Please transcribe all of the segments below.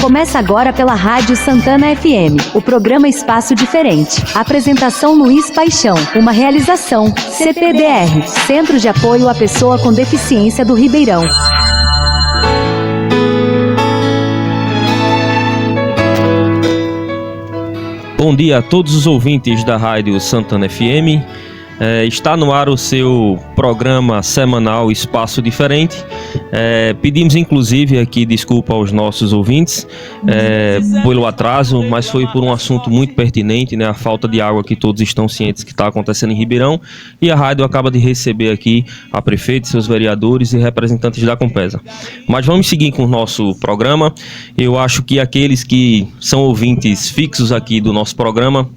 Começa agora pela Rádio Santana FM, o programa Espaço Diferente. Apresentação Luiz Paixão, uma realização CPDR, Centro de Apoio à Pessoa com Deficiência do Ribeirão. Bom dia a todos os ouvintes da Rádio Santana FM. Está no ar o seu programa semanal Espaço Diferente. Pedimos inclusive aqui desculpa aos nossos ouvintes pelo atraso, mas foi por um assunto muito pertinente, né? A falta de água que todos estão cientes que está acontecendo em Ribeirão, e a rádio acaba de receber aqui a prefeita, seus vereadores e representantes da Compesa. Mas vamos seguir com o nosso programa. Eu acho que aqueles que são ouvintes fixos aqui do nosso programa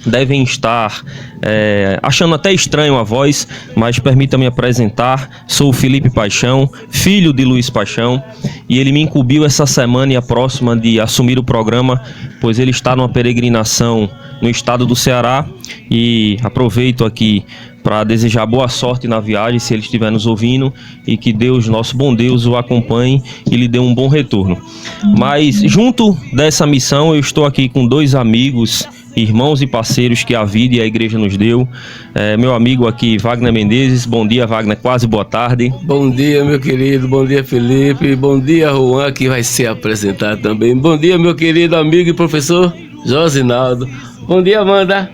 devem estar achando até estranho a voz, mas permita-me apresentar. Sou o Felipe Paixão, filho de Luiz Paixão, e ele me incumbiu essa semana e a próxima de assumir o programa, pois ele está numa peregrinação no estado do Ceará, e aproveito aqui para desejar boa sorte na viagem, se ele estiver nos ouvindo, e que Deus, nosso bom Deus, o acompanhe e lhe dê um bom retorno. Mas junto dessa missão eu estou aqui com dois amigos, irmãos e parceiros que a vida e a igreja nos deu. Meu amigo aqui, Wagner Menezes. Bom dia, Wagner, quase boa tarde. Bom dia, meu querido, bom dia, Felipe, bom dia, Juan, que vai ser apresentado também. Bom dia, meu querido amigo e professor Josinaldo. Bom dia, Amanda.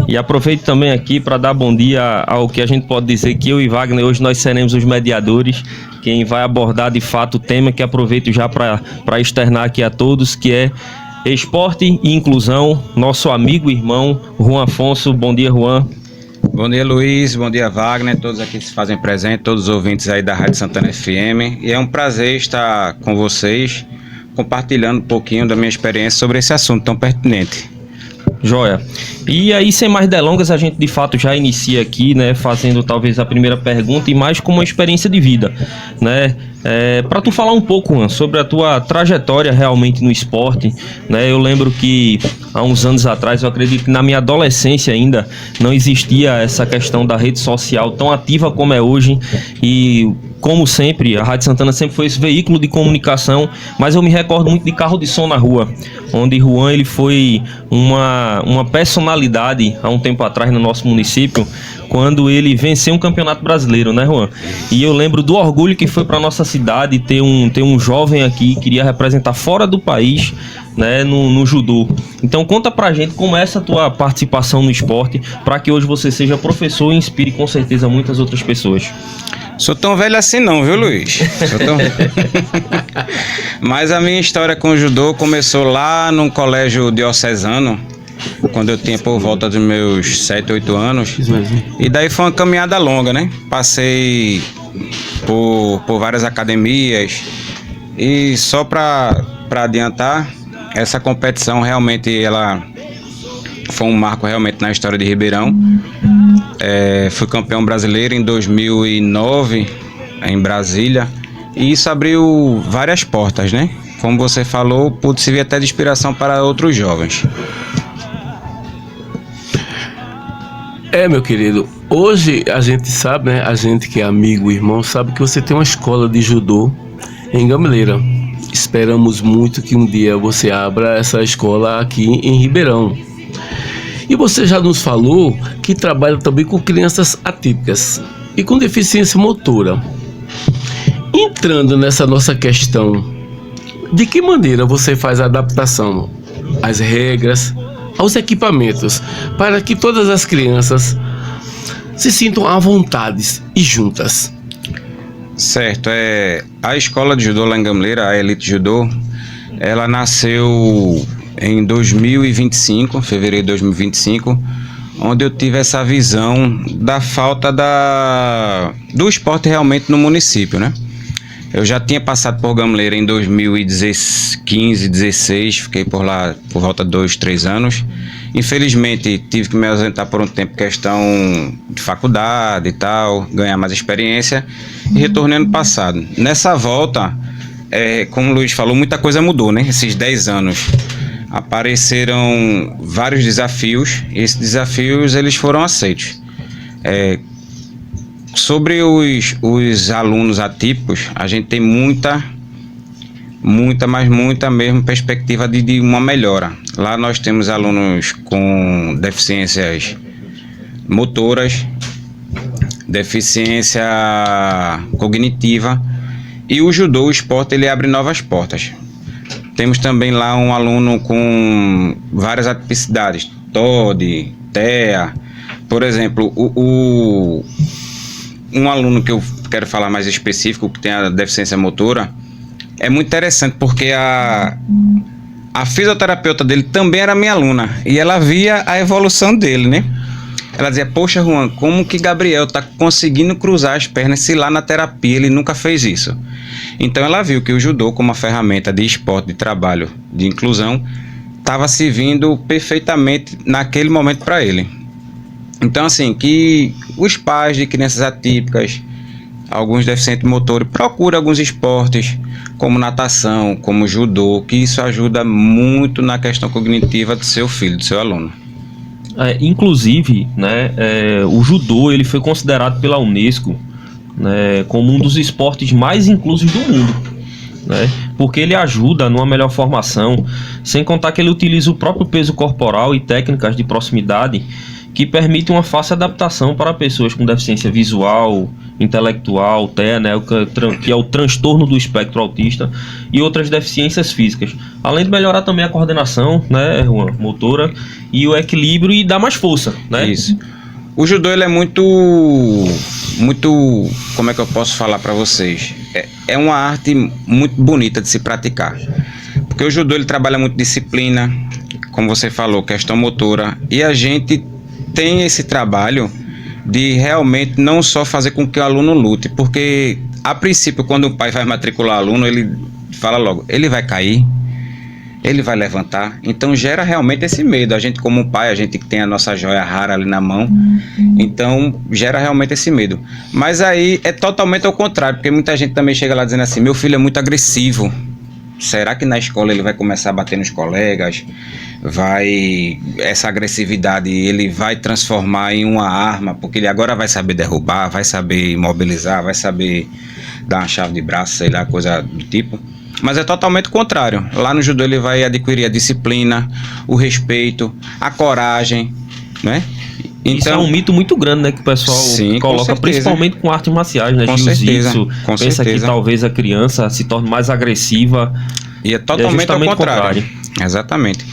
E aproveito também aqui para dar bom dia ao que a gente pode dizer que eu e Wagner hoje nós seremos os mediadores, quem vai abordar de fato o tema que aproveito já para externar aqui a todos, que é Esporte e Inclusão. Nosso amigo e irmão Juan Afonso. Bom dia, Juan. Bom dia, Luiz. Bom dia, Wagner. Todos aqui que se fazem presente, todos os ouvintes aí da Rádio Santana FM. E é um prazer estar com vocês, compartilhando um pouquinho da minha experiência sobre esse assunto tão pertinente. Joia. E aí, sem mais delongas, a gente de fato já inicia aqui, né, fazendo talvez a primeira pergunta e mais como uma experiência de vida, né? Para tu falar um pouco, Juan, sobre a tua trajetória realmente no esporte, né? Eu lembro que há uns anos atrás, eu acredito que na minha adolescência ainda não existia essa questão da rede social tão ativa como é hoje, e como sempre, a Rádio Santana sempre foi esse veículo de comunicação, mas eu me recordo muito de Carro de Som na Rua, onde Juan ele foi uma personalidade há um tempo atrás no nosso município, quando ele venceu um campeonato brasileiro, né, Juan? E eu lembro do orgulho que foi para nossa cidade ter um jovem aqui que queria representar fora do país, né, no judô. Então conta pra gente como é essa tua participação no esporte, para que hoje você seja professor e inspire com certeza muitas outras pessoas. Sou tão velho assim não, viu, Luiz? Mas a minha história com o judô começou lá no colégio diocesano, quando eu tinha por volta dos meus 7, 8 anos. E daí foi uma caminhada longa, né? Passei por várias academias. E só para adiantar, essa competição realmente ela foi um marco realmente na história de Ribeirão. Fui campeão brasileiro em 2009 em Brasília, e isso abriu várias portas, né? Como você falou, pude servir até de inspiração para outros jovens. Meu querido, hoje a gente sabe, né? A gente que é amigo, irmão, sabe que você tem uma escola de judô em Gameleira. Esperamos muito que um dia você abra essa escola aqui em Ribeirão. E você já nos falou que trabalha também com crianças atípicas e com deficiência motora. Entrando nessa nossa questão, de que maneira você faz a adaptação às regras, aos equipamentos, para que todas as crianças se sintam à vontade e juntas? Certo, a escola de judô lá em Gameleira, a Elite Judô, ela nasceu em 2025, fevereiro de 2025, onde eu tive essa visão da falta do esporte realmente no município, né? Eu já tinha passado por Gameleira em 2015, 16, fiquei por lá por volta de 2, 3 anos. Infelizmente tive que me ausentar por um tempo, questão de faculdade e tal, ganhar mais experiência, e retornei ano passado. Nessa volta, como o Luiz falou, muita coisa mudou, né? Esses 10 anos. Apareceram vários desafios, e esses desafios eles foram aceitos. Sobre os alunos atípicos, a gente tem muita muita, mas muita mesmo perspectiva de uma melhora. Lá nós temos alunos com deficiências motoras, deficiência cognitiva, e o judô, o esporte, ele abre novas portas. Temos também lá um aluno com várias atipicidades, TOD, TEA. Por exemplo, um aluno que eu quero falar mais específico, que tem a deficiência motora, é muito interessante porque a fisioterapeuta dele também era minha aluna, e ela via a evolução dele, né? Ela dizia: poxa, Juan, como que Gabriel tá conseguindo cruzar as pernas se lá na terapia ele nunca fez isso? Então ela viu que o judô, como uma ferramenta de esporte, de trabalho, de inclusão, estava servindo perfeitamente naquele momento para ele. Então, assim, que os pais de crianças atípicas, alguns deficientes motores, procurem alguns esportes, como natação, como judô, que isso ajuda muito na questão cognitiva do seu filho, do seu aluno. Inclusive, né, o judô ele foi considerado pela Unesco, né, como um dos esportes mais inclusos do mundo, né, porque ele ajuda numa melhor formação, sem contar que ele utiliza o próprio peso corporal e técnicas de proximidade que permitem uma fácil adaptação para pessoas com deficiência visual, intelectual, TEA, né, que é o transtorno do espectro autista, e outras deficiências físicas, além de melhorar também a coordenação, né, motora, e o equilíbrio, e dar mais força, né? Isso. O judô, ele é muito, como é que eu posso falar para vocês? É uma arte muito bonita de se praticar, porque o judô ele trabalha muito disciplina, como você falou, questão motora, e a gente tem esse trabalho de realmente não só fazer com que o aluno lute, porque a princípio, quando o pai vai matricular o aluno, ele fala logo: ele vai cair, ele vai levantar. Então gera realmente esse medo. A gente, como pai, a gente que tem a nossa joia rara ali na mão, então gera realmente esse medo. Mas aí é totalmente ao contrário, porque muita gente também chega lá dizendo assim: meu filho é muito agressivo, será que na escola ele vai começar a bater nos colegas? Essa agressividade ele vai transformar em uma arma, porque ele agora vai saber derrubar, vai saber imobilizar, vai saber dar uma chave de braço, sei lá, coisa do tipo. Mas é totalmente o contrário. Lá no judô ele vai adquirir a disciplina, o respeito, a coragem, né? Então, isso é um mito muito grande, né, que o pessoal coloca, principalmente com artes marciais, né? Jiu-jitsu, pensa que talvez a criança se torne mais agressiva. E é totalmente ao contrário. Exatamente.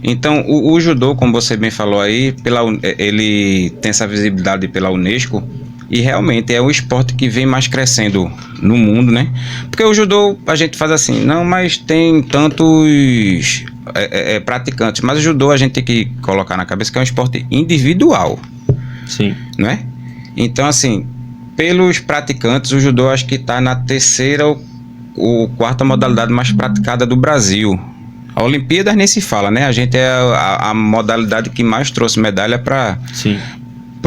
Então, o judô, como você bem falou aí, ele tem essa visibilidade pela Unesco, e realmente é o esporte que vem mais crescendo no mundo, né? Porque o judô, a gente faz assim, não, mas tem tantos praticantes, mas o judô a gente tem que colocar na cabeça que é um esporte individual. Sim. Né? Então, assim, pelos praticantes, o judô acho que está na terceira ou quarta modalidade mais praticada do Brasil. A Olimpíadas nem se fala, né? A gente é a modalidade que mais trouxe medalha para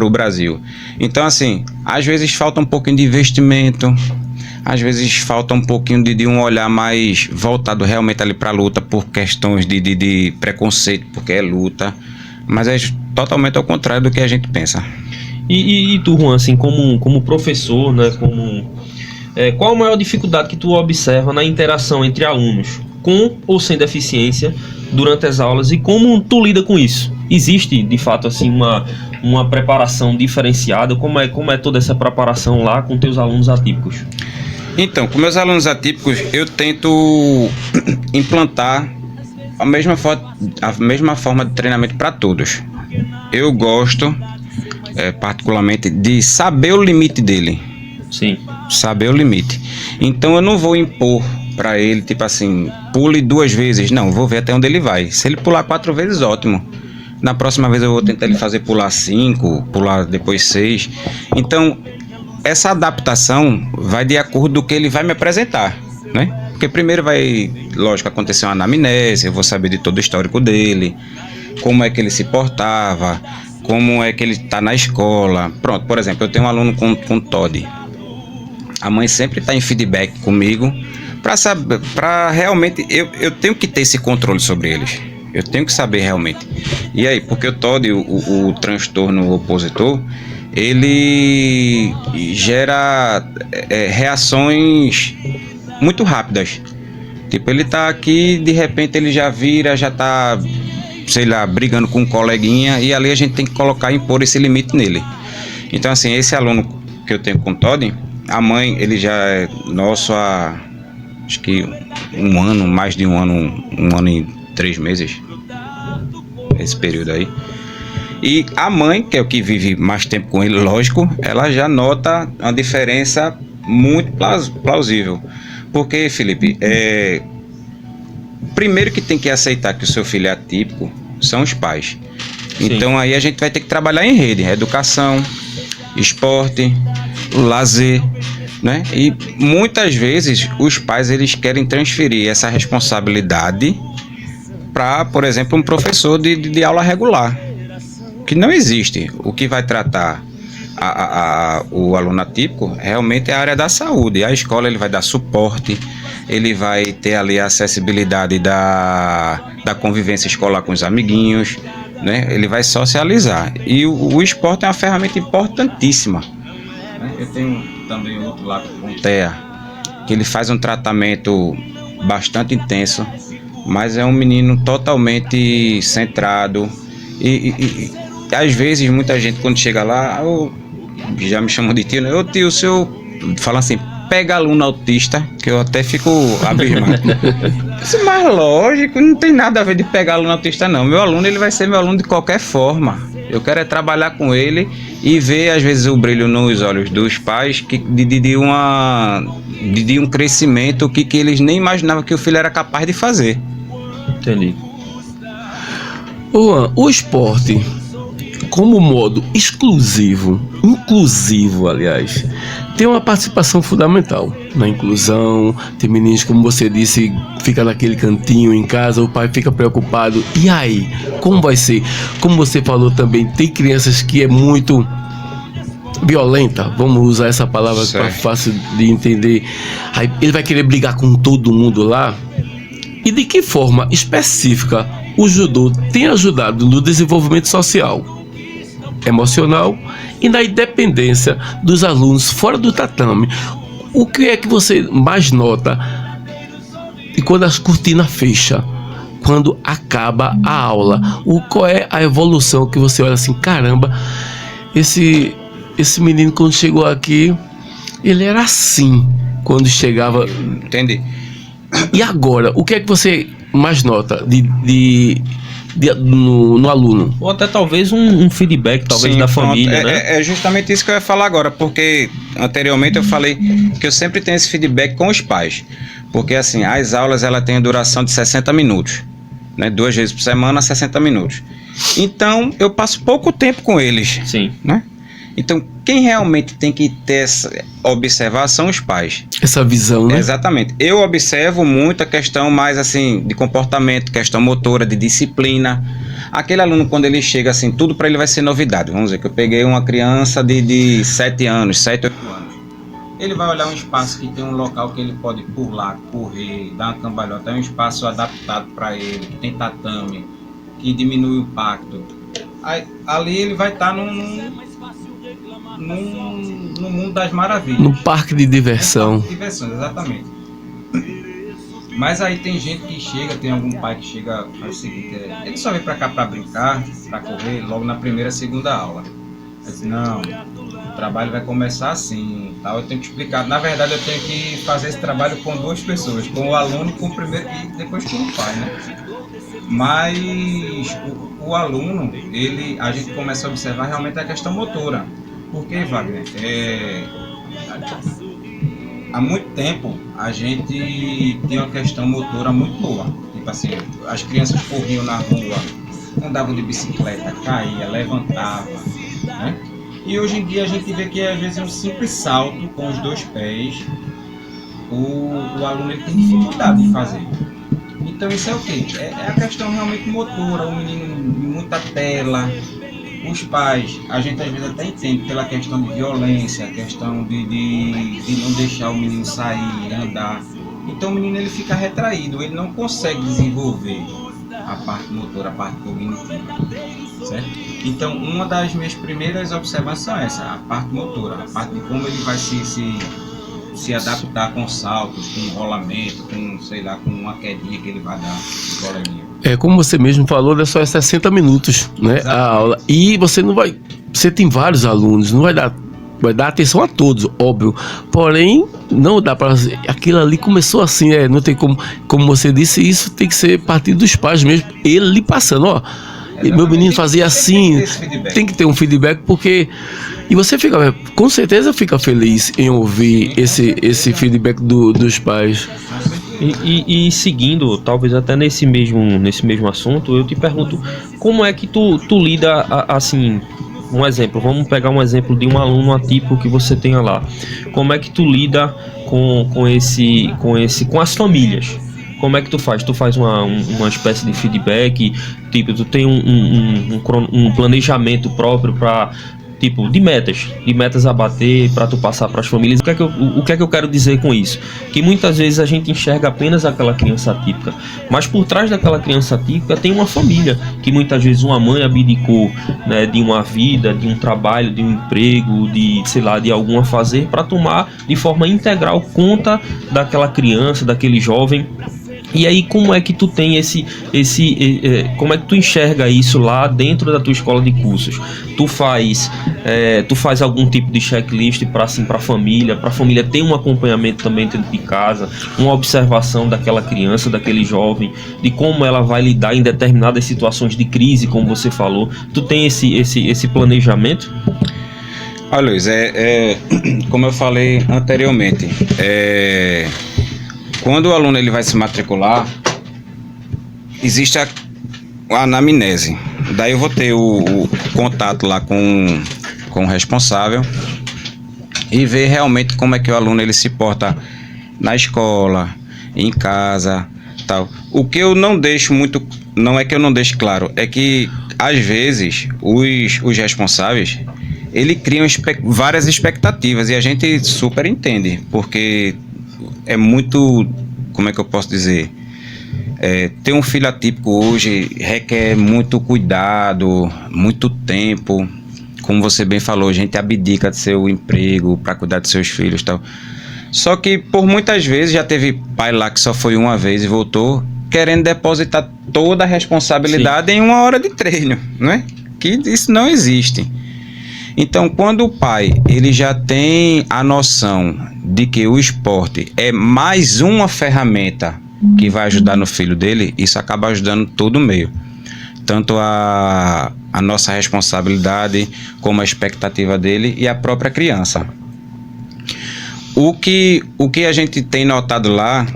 o Brasil. Então, assim, às vezes falta um pouquinho de investimento, às vezes falta um pouquinho de um olhar mais voltado realmente ali para a luta, por questões de preconceito, porque é luta, mas é totalmente ao contrário do que a gente pensa. E tu, Juan, assim, como professor, né, qual a maior dificuldade que tu observa na interação entre alunos com ou sem deficiência durante as aulas, e como tu lida com isso? Existe, de fato, assim, uma preparação diferenciada? Como é toda essa preparação lá com teus alunos atípicos? Então, com meus alunos atípicos, eu tento implantar a mesma forma de treinamento para todos. Eu gosto, particularmente, de saber o limite dele. Sim. Saber o limite. Então, eu não vou impor para ele, tipo assim, pule 2 vezes. Não, vou ver até onde ele vai. Se ele pular 4 vezes, ótimo. Na próxima vez eu vou tentar ele fazer pular 5, pular depois 6. Então, essa adaptação vai de acordo com o que ele vai me apresentar, né? Porque primeiro vai, lógico, acontecer uma anamnese, eu vou saber de todo o histórico dele, como é que ele se portava, como é que ele está na escola. Pronto, por exemplo, eu tenho um aluno com TOD. A mãe sempre está em feedback comigo para realmente, eu tenho que ter esse controle sobre eles. Eu tenho que saber realmente. E aí, porque o TOD, o transtorno opositor, ele gera reações muito rápidas. Tipo, ele tá aqui, de repente ele já vira, já tá, sei lá, brigando com um coleguinha, e ali a gente tem que impor esse limite nele. Então, assim, esse aluno que eu tenho com o Todd, a mãe, ele já é nosso há, acho que um ano, mais de um ano e 3 meses, esse período aí. E a mãe, que é o que vive mais tempo com ele, lógico, ela já nota uma diferença muito plausível. Porque, Felipe, primeiro que tem que aceitar que o seu filho é atípico são os pais. Sim. Então aí a gente vai ter que trabalhar em rede, educação, esporte, lazer, né? E muitas vezes os pais, eles querem transferir essa responsabilidade para, por exemplo, um professor de aula regular, que não existe. O que vai tratar o aluno atípico realmente é a área da saúde. A escola, ele vai dar suporte, ele vai ter ali a acessibilidade da convivência escolar com os amiguinhos, né? Ele vai socializar. E o esporte é uma ferramenta importantíssima. Eu tenho também outro lá com o TEA, que ele faz um tratamento bastante intenso, mas é um menino totalmente centrado. E às vezes muita gente, quando chega lá, já me chamam de tio, né? Ô tio, o senhor fala assim, pega aluno autista, que eu até fico abismado. Mas lógico, não tem nada a ver de pegar aluno autista, não. Meu aluno, ele vai ser meu aluno de qualquer forma. Eu quero é trabalhar com ele e ver, às vezes, o brilho nos olhos dos pais de um crescimento que eles nem imaginavam que o filho era capaz de fazer. Entendi. O esporte, como modo inclusivo, aliás, tem uma participação fundamental na inclusão. Tem meninos, como você disse, fica naquele cantinho em casa, o pai fica preocupado. E aí, como vai ser? Como você falou também, tem crianças que é muito violenta, vamos usar essa palavra para fácil de entender. Aí ele vai querer brigar com todo mundo lá. E de que forma específica o judô tem ajudado no desenvolvimento social, emocional e na independência dos alunos fora do tatame? O que é que você mais nota e quando as cortinas fecham, quando acaba a aula? Qual é a evolução que você olha assim, caramba, esse menino quando chegou aqui, ele era assim quando chegava. Entendi. E agora, o que é que você mais nota no aluno? Ou até talvez um feedback, talvez. Sim, da família, né? É justamente isso que eu ia falar agora, porque anteriormente eu falei que eu sempre tenho esse feedback com os pais. Porque assim, as aulas, ela tem a duração de 60 minutos, né? 2 vezes por semana, 60 minutos. Então, eu passo pouco tempo com eles. Sim. Né? Então, quem realmente tem que observar são os pais. Essa visão, né? Exatamente. Eu observo muito a questão mais assim de comportamento, questão motora, de disciplina. Aquele aluno, quando ele chega assim, tudo para ele vai ser novidade. Vamos dizer que eu peguei uma criança de 7 anos, 7, 8 anos. Ele vai olhar um espaço que tem um local que ele pode pular, correr, dar uma cambalhota. É um espaço adaptado para ele, que tem tatame, que diminui o impacto. Aí, ali ele vai estar no mundo das maravilhas. No parque de diversão. No parque de diversão, exatamente. Mas aí tem gente que chega, tem algum pai que chega, faz o seguinte, ele só vem pra cá pra brincar, pra correr, logo na primeira, segunda aula. Eu disse, não, o trabalho vai começar assim, tal. Eu tenho que explicar. Na verdade, eu tenho que fazer esse trabalho com 2 pessoas, com o aluno e com o primeiro, e depois com o pai, né? Mas o aluno, a gente começa a observar realmente a questão motora. Por que, Wagner? Há muito tempo a gente tem uma questão motora muito boa. Tipo assim, as crianças corriam na rua, andavam de bicicleta, caía, levantava, né? E hoje em dia a gente vê que às vezes um simples salto com os 2 pés, o aluno ele tem dificuldade de fazer. Então isso é o quê? É a questão realmente motora, o menino muita tela. Os pais, a gente às vezes até entende pela questão de violência, a questão de não deixar o menino sair, andar. Então o menino ele fica retraído, ele não consegue desenvolver a parte motora, a parte cognitiva, certo? Então uma das minhas primeiras observações é essa, a parte motora, a parte de como ele vai se se adaptar com saltos, com rolamento, com, sei lá, com uma quedinha que ele vai dar no coleguinha. Como você mesmo falou, é só 60 minutos, né, a aula. E você não vai... Você tem vários alunos, não vai dar atenção a todos, óbvio. Porém, não dá para... Aquilo ali começou assim, não tem como você disse, isso tem que ser partir dos pais mesmo. Ele lhe passando, ó. Meu menino fazia assim, tem que ter um feedback, porque... E você fica, com certeza fica feliz em ouvir esse feedback dos pais. E seguindo, talvez até nesse mesmo assunto, eu te pergunto, como é que tu lida, assim, um exemplo, vamos pegar um exemplo de um aluno atípico que você tenha lá. Como é que tu lida com as famílias? Como é que tu faz? Tu faz uma espécie de feedback, tipo, tu tem um planejamento próprio para, tipo, de metas a bater para tu passar para as famílias. O que é que eu quero dizer com isso? Que muitas vezes a gente enxerga apenas aquela criança atípica, mas por trás daquela criança atípica tem uma família, que muitas vezes uma mãe abdicou, né, de uma vida, de um trabalho, de um emprego, de, sei lá, de algum fazer, para tomar de forma integral conta daquela criança, daquele jovem. E aí, como é que tu tem como é que tu enxerga isso lá dentro da tua escola de cursos? Tu faz algum tipo de checklist para a família ter um acompanhamento também dentro de casa, uma observação daquela criança, daquele jovem, de como ela vai lidar em determinadas situações de crise, como você falou. Tu tem esse planejamento? Olha, Luiz, como eu falei anteriormente, quando o aluno ele vai se matricular, existe a anamnese. Daí eu vou ter o contato lá com o responsável e ver realmente como é que o aluno ele se porta na escola, em casa, tal. O que eu não deixo muito, não é que eu não deixo claro, é que às vezes os responsáveis ele criam várias expectativas e a gente super entende, porque é muito, como é que eu posso dizer, ter um filho atípico hoje requer muito cuidado, muito tempo. Como você bem falou, a gente abdica de seu emprego para cuidar de seus filhos e tal. Só que por muitas vezes já teve pai lá que só foi uma vez e voltou querendo depositar toda a responsabilidade em uma hora de treino, né? Que isso não existe. Então, quando o pai ele já tem a noção de que o esporte é mais uma ferramenta que vai ajudar no filho dele, isso acaba ajudando todo o meio. Tanto a nossa responsabilidade, como a expectativa dele e a própria criança. O que a gente tem notado lá,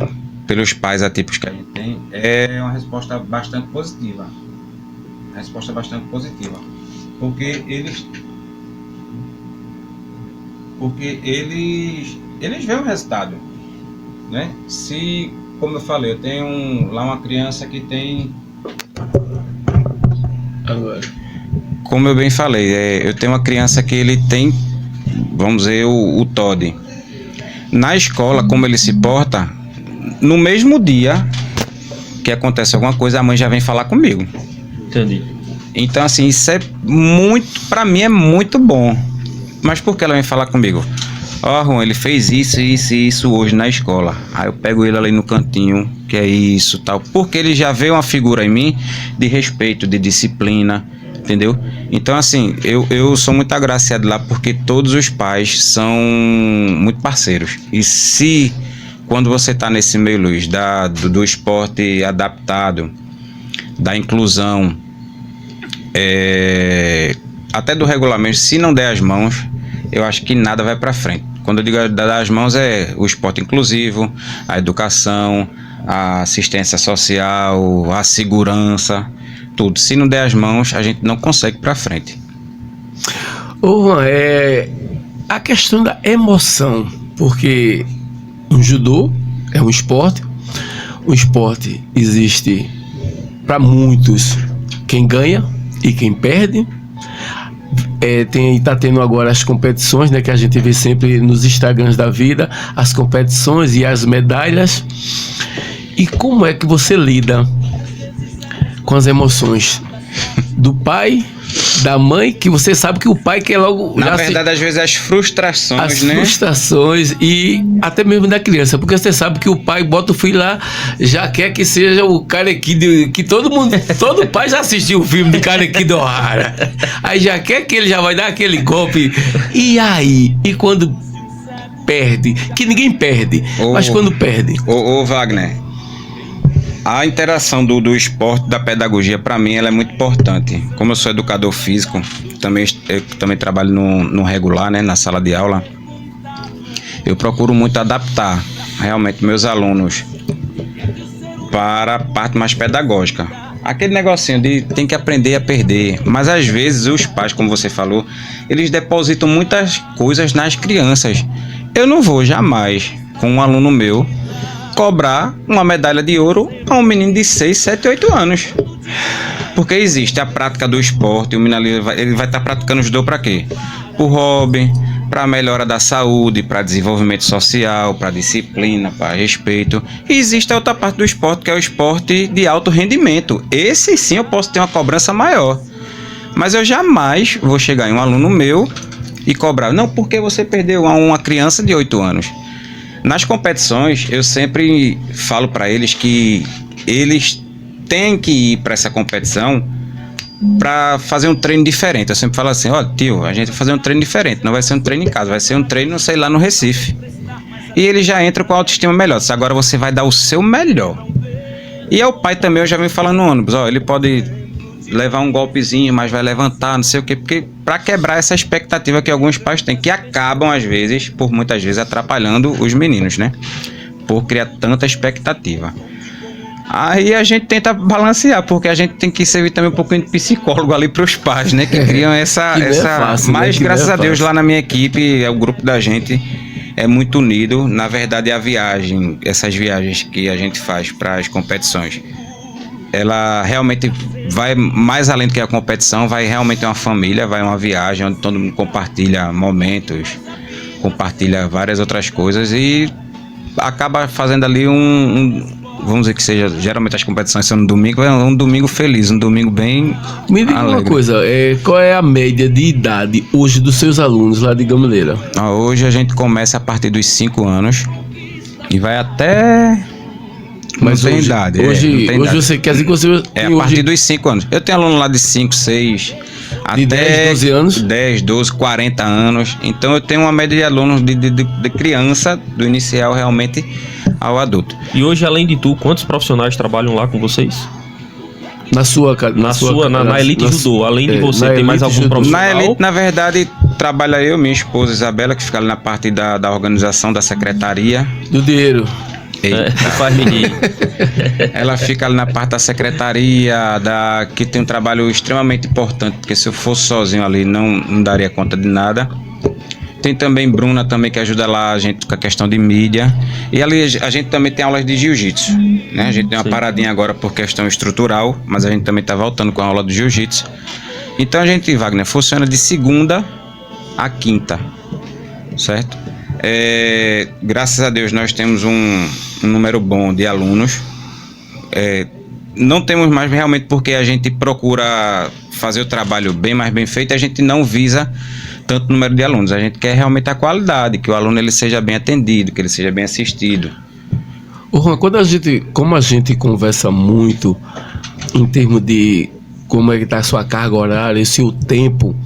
pelos pais atípicos que a gente tem, é uma resposta bastante positiva. Porque eles veem o resultado, né? Se, como eu falei, eu tenho lá uma criança que tem... Como eu bem falei, eu tenho uma criança que ele tem, vamos dizer, o TOD. Na escola, como ele se porta, no mesmo dia que acontece alguma coisa, a mãe já vem falar comigo. Entendi. Então, assim, isso é muito, pra mim é muito bom. Mas por que ela vem falar comigo? Ó, Juan, ele fez isso hoje na escola. Aí eu pego ele ali no cantinho, que é isso, tal. Porque ele já vê uma figura em mim de respeito, de disciplina, entendeu? Então, assim, eu sou muito agraciado lá porque todos os pais são muito parceiros. E se, quando você tá nesse meio, Luiz, do esporte adaptado, da inclusão, até do regulamento, se não der as mãos, eu acho que nada vai para frente. Quando eu digo dar as mãos, é o esporte inclusivo, a educação, a assistência social, a segurança, tudo. Se não der as mãos, a gente não consegue para frente. Juan, a questão da emoção, porque um judô é um esporte. O esporte existe para muitos quem ganha e quem perde. Tá tendo agora as competições, né, que a gente vê sempre nos Instagrams da vida, as competições e as medalhas. E como é que você lida com as emoções do pai da mãe, que você sabe que o pai quer logo... Na verdade, às vezes, as frustrações, né? As frustrações e até mesmo da criança, porque você sabe que o pai bota o filho lá, já quer que seja o Kaneki, que todo pai já assistiu o filme de Kaneki do Ohara. Aí já quer que ele já vai dar aquele golpe. E aí? E quando perde? Que ninguém perde, mas quando perde. Ô Wagner, a interação do esporte, da pedagogia, para mim, ela é muito importante. Como eu sou educador físico, eu também trabalho no regular, né, na sala de aula, eu procuro muito adaptar realmente meus alunos para a parte mais pedagógica. Aquele negocinho de tem que aprender a perder, mas às vezes os pais, como você falou, eles depositam muitas coisas nas crianças. Eu não vou jamais, com um aluno meu, cobrar uma medalha de ouro a um menino de 6, 7, 8 anos. Porque existe a prática do esporte, o menino ele vai estar praticando judô para quê? Por hobby, para melhora da saúde, para desenvolvimento social, para disciplina, para respeito. E existe a outra parte do esporte, que é o esporte de alto rendimento. Esse sim eu posso ter uma cobrança maior. Mas eu jamais vou chegar em um aluno meu e cobrar, não, porque você perdeu a uma criança de 8 anos. Nas competições, eu sempre falo para eles que eles têm que ir para essa competição para fazer um treino diferente. Eu sempre falo assim, ó, tio, a gente vai fazer um treino diferente, não vai ser um treino em casa, vai ser um treino, sei lá, no Recife. E ele já entra com a autoestima melhor, disse, agora você vai dar o seu melhor. E ao pai também, eu já venho falando no ônibus, ó, ele pode levar um golpezinho, mas vai levantar, não sei o quê, porque para quebrar essa expectativa que alguns pais têm, que acabam às vezes, por muitas vezes, atrapalhando os meninos, né? Por criar tanta expectativa. Aí a gente tenta balancear, porque a gente tem que servir também um pouquinho de psicólogo ali para os pais, né? Que criam essa... fácil, mas né? graças a Deus lá na minha equipe, o grupo da gente é muito unido. Na verdade, a viagem, essas viagens que a gente faz para as competições, ela realmente vai mais além do que a competição, vai realmente uma família, vai uma viagem onde todo mundo compartilha momentos, compartilha várias outras coisas e acaba fazendo ali vamos dizer que seja, geralmente as competições são no domingo, é um domingo feliz, um domingo bem Me diga alegre. uma coisa, qual é a média de idade hoje dos seus alunos lá de Gameleira? Hoje a gente começa a partir dos 5 anos e vai até... Mas não tem hoje, idade. Hoje você quer dizer que você... É, a partir dos 5 anos. Eu tenho aluno lá de 5, 6... De 10, 12 anos? 10, 12, 40 anos. Então eu tenho uma média de alunos de criança, do inicial realmente ao adulto. E hoje, além de tu, quantos profissionais trabalham lá com vocês? Na Elite Judô, além de você, tem mais algum profissional? Na Elite, na verdade, trabalha eu, minha esposa Isabela, que fica ali na parte da organização, da secretaria. Do dinheiro. Faz me rir. Ela fica ali na parte da secretaria, que tem um trabalho extremamente importante, porque se eu fosse sozinho ali não daria conta de nada. Tem também Bruna também, que ajuda lá a gente com a questão de mídia. E ali a gente também tem aulas de jiu-jitsu, né? A gente tem uma paradinha agora por questão estrutural, mas a gente também está voltando com a aula do jiu-jitsu. Então a gente, Wagner, funciona de segunda a quinta, certo? Graças a Deus nós temos um número bom de alunos. Não temos mais realmente porque a gente procura fazer o trabalho bem mais bem feito. A gente não visa tanto número de alunos, a gente quer realmente a qualidade, que o aluno ele seja bem atendido, que ele seja bem assistido. Juan, como a gente conversa muito em termos de como é que está a sua carga horária, esse seu tempo,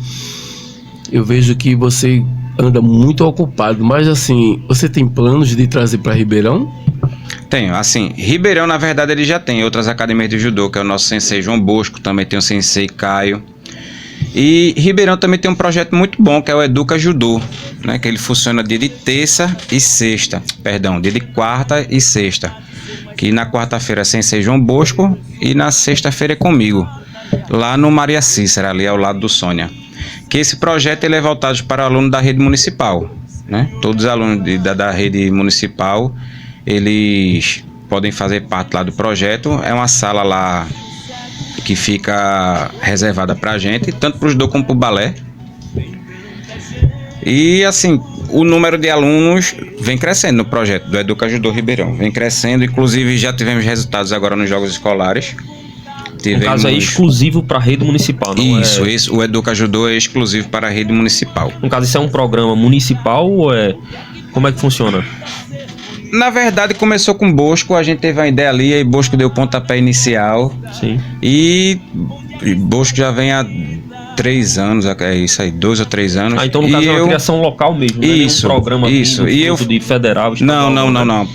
eu vejo que você anda muito ocupado, mas assim, você tem planos de trazer para Ribeirão? Tenho, assim, Ribeirão na verdade ele já tem outras academias de judô, que é o nosso sensei João Bosco, também tem o sensei Caio. E Ribeirão também tem um projeto muito bom, que é o Educa Judô, né, que ele funciona dia de dia de quarta e sexta, que na quarta-feira é sensei João Bosco e na sexta-feira é comigo, lá no Maria Cícera, ali ao lado do Sônia. Que esse projeto ele é voltado para alunos da rede municipal, né? Todos os alunos da rede municipal, eles podem fazer parte lá do projeto. É uma sala lá que fica reservada para a gente, tanto para o judô como para o balé. E assim, o número de alunos vem crescendo no projeto do Educa Judô Ribeirão, vem crescendo, inclusive já tivemos resultados agora nos jogos escolares. No caso é exclusivo para a rede municipal, não Isso, o Educa Judô é exclusivo para a rede municipal. No caso, isso é um programa municipal ou como é que funciona? Na verdade, começou com Bosco, a gente teve uma ideia ali, aí Bosco deu o pontapé inicial. Sim. E Bosco já vem há 3 anos, é isso aí, 2 ou 3 anos. Então no caso é uma criação local mesmo, isso, não é um programa isso. E eu de federal, estadual, não,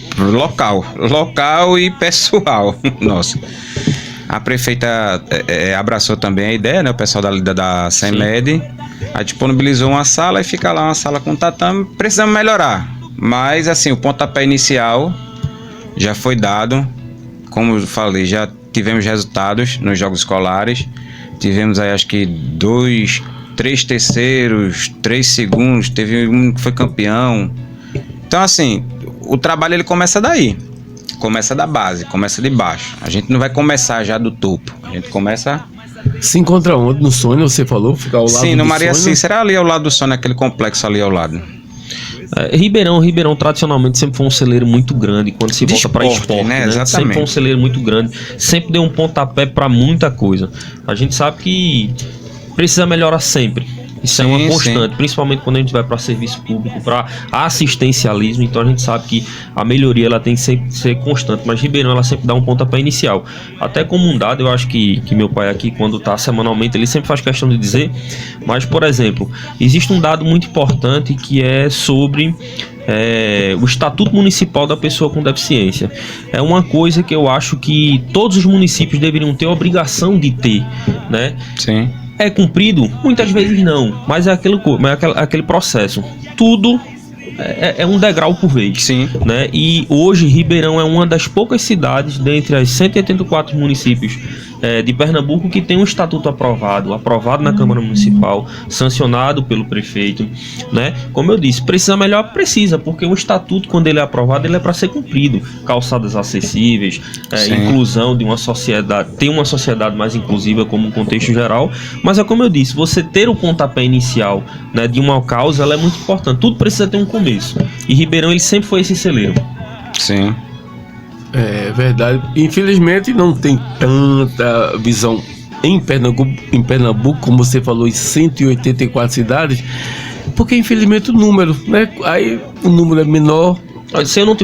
local e pessoal. Nossa. A prefeita abraçou também a ideia, né? O pessoal da CEMED, aí disponibilizou uma sala e fica lá uma sala com tatame. Precisamos melhorar, mas assim, o pontapé inicial já foi dado. Como eu falei, já tivemos resultados nos jogos escolares. Tivemos aí acho que 2, 3 terceiros, 3 segundos, teve um que foi campeão. Então assim, o trabalho ele começa daí. Começa da base, começa de baixo. A gente não vai começar já do topo. A gente começa... Se encontra onde? No Sônia, você falou? Ficar ao lado do Sônia? Sim, no Maria Cícera, ali ao lado do Sônia, aquele complexo ali ao lado. Ribeirão tradicionalmente sempre foi um celeiro muito grande quando se volta para esporte, né? Exatamente. Sempre foi um celeiro muito grande, sempre deu um pontapé para muita coisa. A gente sabe que precisa melhorar sempre. Isso é uma constante, principalmente quando a gente vai para serviço público, para assistencialismo. Então a gente sabe que a melhoria ela tem que ser constante, mas Ribeirão ela sempre dá um pontapé inicial. Até como um dado, eu acho que meu pai aqui, quando está semanalmente, ele sempre faz questão de dizer. Mas, por exemplo, existe um dado muito importante que é sobre o Estatuto Municipal da Pessoa com Deficiência. É uma coisa que eu acho que todos os municípios deveriam ter a obrigação de ter, né? Sim. É cumprido? Muitas vezes não, mas é aquele processo. Tudo é um degrau por vez. Sim. Né? E hoje Ribeirão é uma das poucas cidades dentre as 184 municípios de Pernambuco que tem um estatuto aprovado na Câmara Municipal, sancionado pelo prefeito, né? Como eu disse, precisa melhor? Precisa, porque o estatuto, quando ele é aprovado, ele é para ser cumprido. Calçadas acessíveis, inclusão de uma sociedade, ter uma sociedade mais inclusiva como um contexto geral, mas é como eu disse, você ter o pontapé inicial, né, de uma causa, ela é muito importante. Tudo precisa ter um começo. E Ribeirão, ele sempre foi esse celeiro. Sim. É verdade. Infelizmente não tem tanta visão em Pernambuco, como você falou, em 184 cidades, porque infelizmente o número, né? Aí o número é menor. Se eu não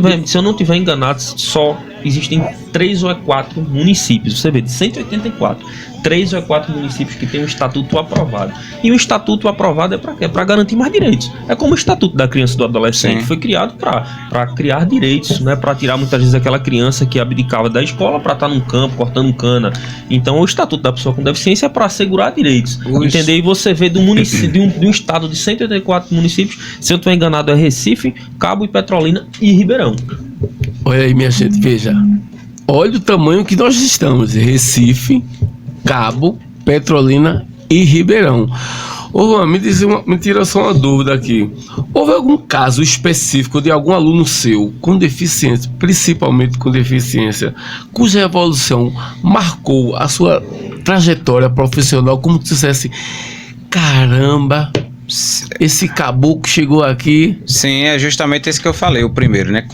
tiver enganado, só existem 3 ou 4 municípios. Você vê, de 184, 3 ou 4 municípios que têm um estatuto aprovado. E o estatuto aprovado é para quê? É para garantir mais direitos. É como o estatuto da criança e do adolescente. Foi criado para criar direitos, né? Para tirar muitas vezes aquela criança que abdicava da escola para estar num campo, cortando cana. Então o estatuto da pessoa com deficiência é para assegurar direitos. Entender? E você vê de um estado de 184 municípios, se eu não estiver enganado, é Recife, Cabo e Petrolina e Ribeirão. Olha aí, minha gente, veja. Olha o tamanho que nós estamos. Recife, Cabo, Petrolina e Ribeirão. Ô Juan, me tira só uma dúvida aqui. Houve algum caso específico de algum aluno seu com deficiência, principalmente com deficiência, cuja evolução marcou a sua trajetória profissional, como se dissesse, caramba, esse caboclo chegou aqui? Sim, é justamente esse que eu falei, o primeiro, né?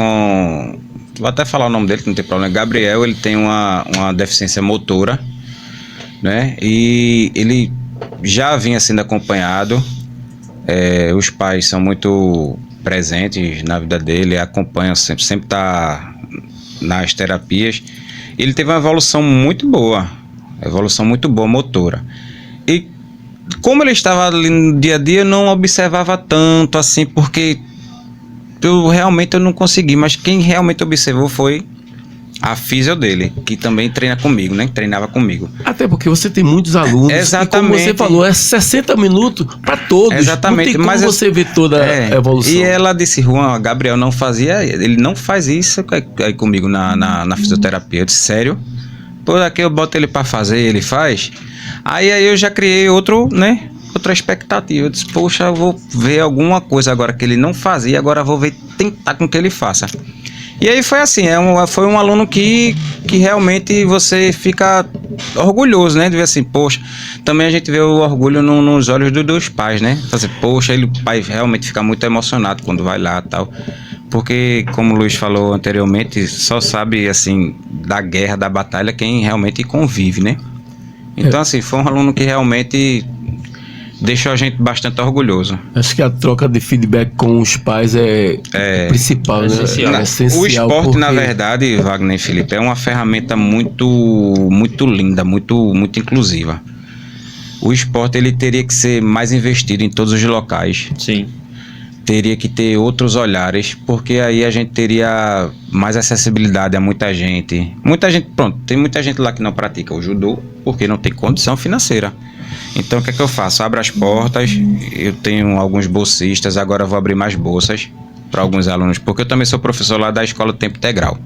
Vou até falar o nome dele, que não tem problema. Gabriel, ele tem uma deficiência motora, né? E ele já vinha sendo acompanhado. Os pais são muito presentes na vida dele, acompanham sempre tá nas terapias. Ele teve uma evolução muito boa motora. E como ele estava ali no dia a dia, eu não observava tanto assim, porque eu não consegui, mas quem realmente observou foi a físio dele, que também treina comigo, né? Treinava comigo. Até porque você tem muitos alunos. Exatamente. E como você falou, é 60 minutos para todos. Exatamente. Não tem como você ver toda a evolução. E ela disse, Juan, Gabriel não fazia, ele não faz isso aí comigo na fisioterapia. Eu disse, sério? Por aqui eu boto ele para fazer, ele faz. Aí eu já criei outra expectativa. Eu disse, poxa, eu vou ver alguma coisa agora que ele não fazia, agora eu vou tentar com que ele faça. E aí foi assim, foi um aluno que realmente você fica orgulhoso, né? De ver assim, poxa, também a gente vê o orgulho nos olhos dos pais, né? Fazer, poxa, o pai realmente fica muito emocionado quando vai lá e tal. Porque, como o Luiz falou anteriormente, só sabe, assim, da guerra, da batalha, quem realmente convive, né? Então, assim, foi um aluno que realmente deixou a gente bastante orgulhoso. Acho que a troca de feedback com os pais é principal, né? Essencial. É essencial. O esporte, porque... na verdade, Wagner e Felipe, é uma ferramenta muito linda, muito inclusiva. O esporte ele teria que ser mais investido em todos os locais. Sim. Teria que ter outros olhares, porque aí a gente teria mais acessibilidade a muita gente. Pronto, tem muita gente lá que não pratica o judô porque não tem condição financeira. Então o que é que eu faço? Abro as portas, eu tenho alguns bolsistas, agora eu vou abrir mais bolsas para alguns alunos, porque eu também sou professor lá da Escola de Tempo Integral.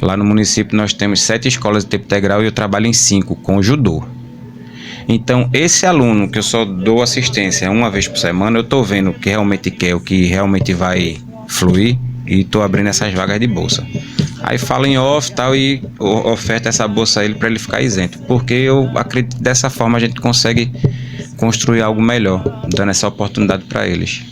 Lá no município nós temos 7 escolas de tempo integral e eu trabalho em 5 com judô. Então, esse aluno que eu só dou assistência uma vez por semana, eu estou vendo o que realmente quer, o que realmente vai fluir e estou abrindo essas vagas de bolsa. Aí falo em off tal e oferta essa bolsa a ele para ele ficar isento, porque eu acredito que dessa forma a gente consegue construir algo melhor, dando essa oportunidade para eles.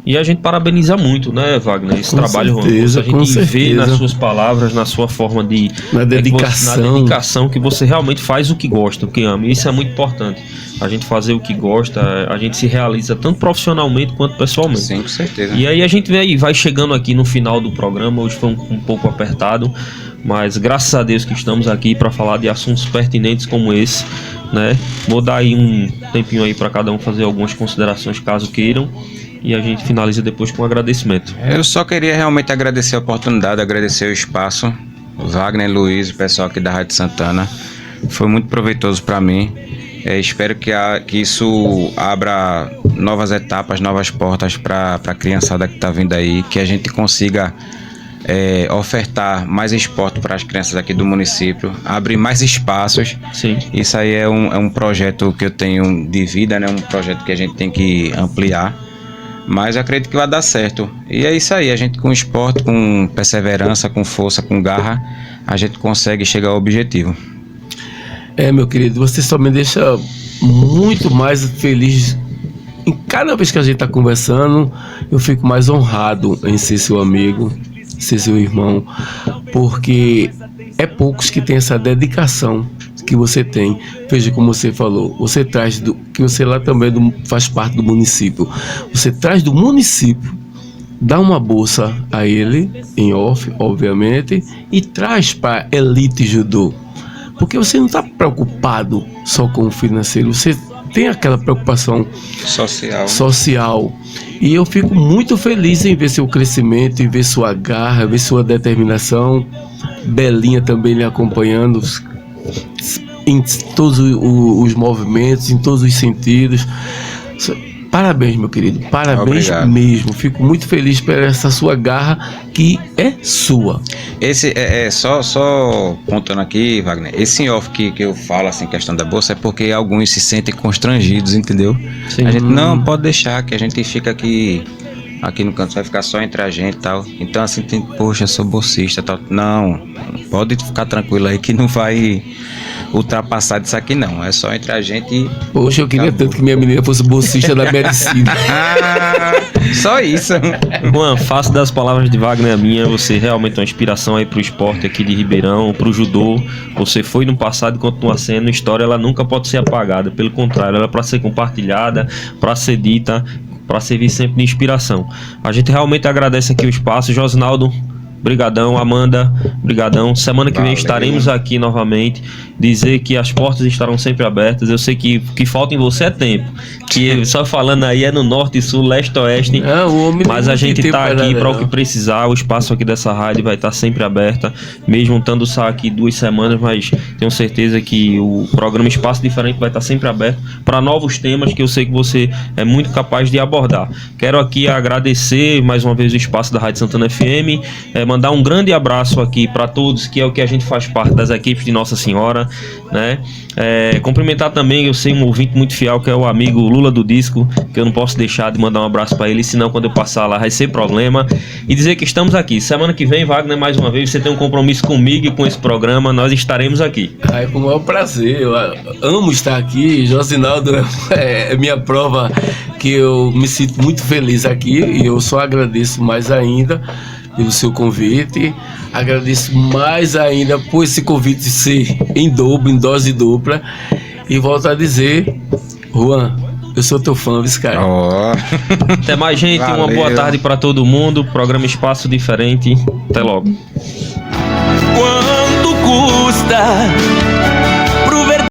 E a gente parabeniza muito, né, Wagner? Esse Com trabalho, certeza, a gente vê nas suas palavras, na sua forma de... Na dedicação. Na dedicação que você realmente faz o que gosta, o que ama. Isso é muito importante. A gente fazer o que gosta, a gente se realiza tanto profissionalmente quanto pessoalmente. Sim, com certeza. E aí a gente vai chegando aqui no final do programa. Hoje foi um pouco apertado, mas graças a Deus que estamos aqui para falar de assuntos pertinentes como esse, né? Vou dar aí um tempinho aí para cada um fazer algumas considerações caso queiram. E a gente finaliza depois com um agradecimento. Eu só queria realmente agradecer a oportunidade, agradecer o espaço, o Wagner, Luiz, o pessoal aqui da Rádio Santana. Foi muito proveitoso para mim. Espero que isso abra novas etapas, novas portas para a criançada que está vindo aí, que a gente consiga ofertar mais esporte para as crianças aqui do município, abrir mais espaços. Sim. Isso aí é um projeto que eu tenho de vida, né? Um projeto que a gente tem que ampliar. Mas eu acredito que vai dar certo. E é isso aí, a gente com esporte, com perseverança, com força, com garra, a gente consegue chegar ao objetivo. Meu querido, você só me deixa muito mais feliz. Em cada vez que a gente está conversando, eu fico mais honrado em ser seu amigo, ser seu irmão, porque é poucos que têm essa dedicação que você tem. Veja como você falou, você traz que você lá também faz parte do município, você traz do município, dá uma bolsa a ele em off, obviamente, e traz para Elite Judô, porque você não está preocupado só com o financeiro, você tem aquela preocupação social. E eu fico muito feliz em ver seu crescimento, em ver sua garra, ver sua determinação. Belinha também lhe acompanhando em todos os movimentos, em todos os sentidos. Parabéns, meu querido, parabéns. Obrigado. Mesmo. Fico muito feliz por essa sua garra que é sua. Esse só contando aqui, Wagner, esse off que eu falo assim, questão da bolsa, é porque alguns se sentem constrangidos, entendeu? Sim. A gente não pode deixar que a gente fica aqui no canto, vai ficar só entre a gente e tal. Então assim, poxa, eu sou bolsista tal. Não, pode ficar tranquilo aí que não vai ultrapassar disso aqui não, é só entre a gente e... Poxa, eu queria tanto que minha menina fosse bolsista da medicina. Só isso. Juan, faço das palavras de Wagner a minha, você realmente é uma inspiração aí pro esporte aqui de Ribeirão, pro judô. Você foi no passado e continua sendo. A história, ela nunca pode ser apagada, pelo contrário, ela é para ser compartilhada, para ser dita, para servir sempre de inspiração. A gente realmente agradece aqui o espaço. Josinaldo, brigadão. Amanda, brigadão. Semana que vem estaremos aqui novamente. Dizer que as portas estarão sempre abertas. Eu sei que o que falta em você é tempo. Que só falando aí é no norte, sul, leste, oeste. Mas a gente está aqui para o que precisar. O espaço aqui dessa rádio vai estar sempre aberta. Mesmo estando só aqui 2 semanas, mas tenho certeza que o programa Espaço Diferente vai estar sempre aberto para novos temas que eu sei que você é muito capaz de abordar. Quero aqui agradecer mais uma vez o espaço da Rádio Santana FM. Mandar um grande abraço aqui para todos, que é o que a gente faz parte das equipes de Nossa Senhora, né? Cumprimentar também, eu sei, um ouvinte muito fiel, que é o amigo Lula do Disco, que eu não posso deixar de mandar um abraço para ele, senão quando eu passar lá vai ser problema. E dizer que estamos aqui. Semana que vem, Wagner, mais uma vez, você tem um compromisso comigo e com esse programa, nós estaremos aqui. É com o maior prazer, eu amo estar aqui. Josinaldo é minha prova que eu me sinto muito feliz aqui, e eu só agradeço mais ainda pelo seu convite, agradeço mais ainda por esse convite ser em dobro, em dose dupla, E volto a dizer, Juan, eu sou teu fã, Viscar. Ó. Até mais, gente. Uma Valeu. boa tarde para todo mundo. Programa Espaço Diferente. Até logo. Quanto custa